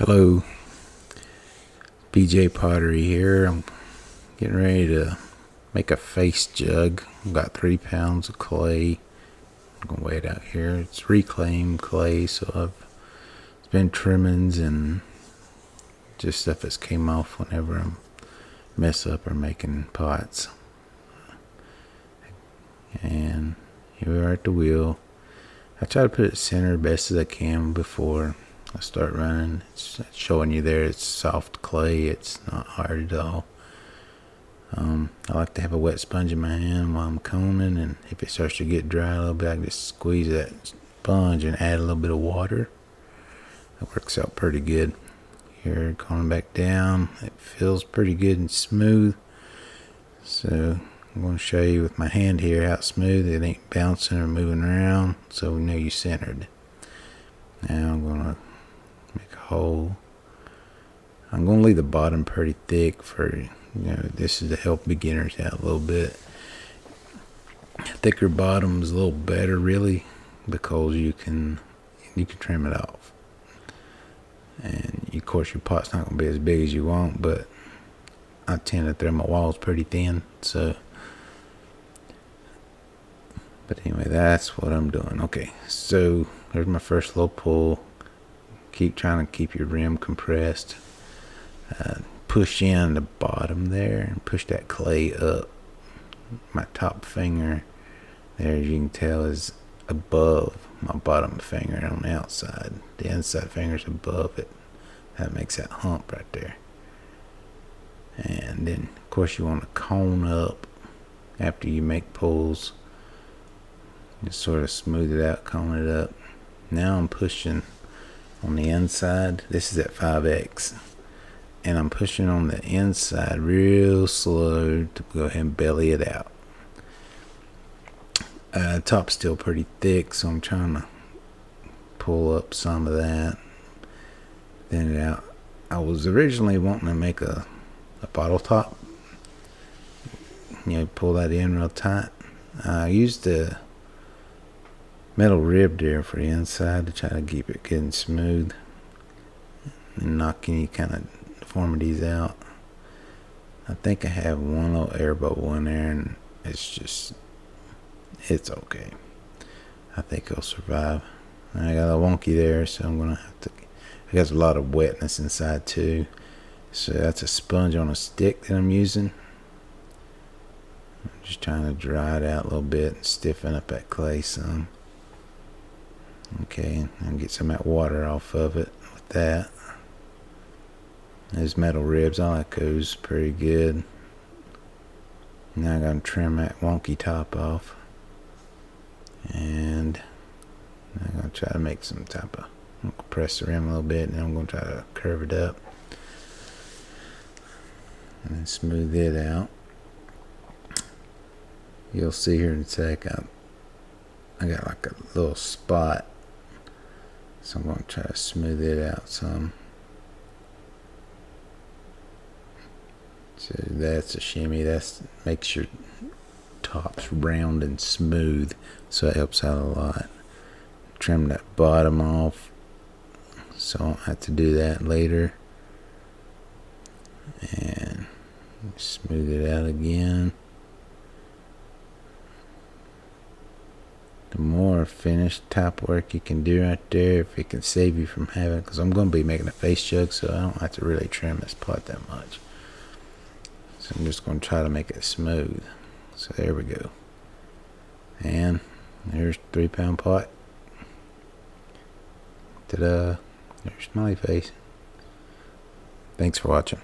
Hello, BJ Pottery here. I'm getting ready to make a face jug. I've got 3 pounds of clay. I'm gonna weigh it out here. It's reclaimed clay, so it's been trimmings and just stuff that's came off whenever I mess up or making pots. And here we are at the wheel. I try to put it center best as I can before I start running. It's showing you there it's soft clay. It's not hard at all. I like to have a wet sponge in my hand while I'm coning, and if it starts to get dry a little bit, I can just squeeze that sponge and add a little bit of water. That works out pretty good. Here, coning back down, it feels pretty good and smooth. So I'm going to show you with my hand here how smooth it ain't bouncing or moving around, so we know you centered. Now I'm going to make a hole. I'm going to leave the bottom pretty thick for, this is to help beginners out a little bit. Thicker bottom is a little better really, because you can trim it off. And of course your pot's not going to be as big as you want, but I tend to thread my walls pretty thin, so. But anyway, that's what I'm doing. Okay, so there's my first little pull. Keep trying to keep your rim compressed. Push in the bottom there and push that clay up. My top finger there, as you can tell, is above my bottom finger on the outside. The inside finger's above it. That makes that hump right there. And then of course you want to cone up after you make pulls. Just sort of smooth it out, cone it up. Now I'm pushing on the inside. This is at 5x. And I'm pushing on the inside real slow to go ahead and belly it out. Top's still pretty thick, so I'm trying to pull up some of that. Thin it out. I was originally wanting to make a bottle top. Pull that in real tight. I used the metal rib there for the inside to try to keep it good and smooth and knock any kind of deformities out. I think I have one little air bubble in there, and it's okay. I think it'll survive. I got a wonky there, so I'm gonna have to. I got a lot of wetness inside too, so that's a sponge on a stick that I'm using. I'm just trying to dry it out a little bit and stiffen up that clay some. Okay, and get some of that water off of it with that. Those metal ribs, I like those pretty good. Now I'm going to trim that wonky top off. And I'm going to try to make some type of, I'm going to press the rim a little bit, and then I'm going to try to curve it up. And then smooth it out. You'll see here in a sec, I got like a little spot. So I'm going to try to smooth it out some. So that's a shimmy. That makes your tops round and smooth, so it helps out a lot. Trim that bottom off, so I don't have to do that later. And smooth it out again. The more finished top work you can do right there, if it can save you from having, because I'm going to be making a face jug, so I don't have to really trim this pot that much. So I'm just going to try to make it smooth. So there we go. And there's 3 pound pot. Ta-da! There's smiley face. Thanks for watching.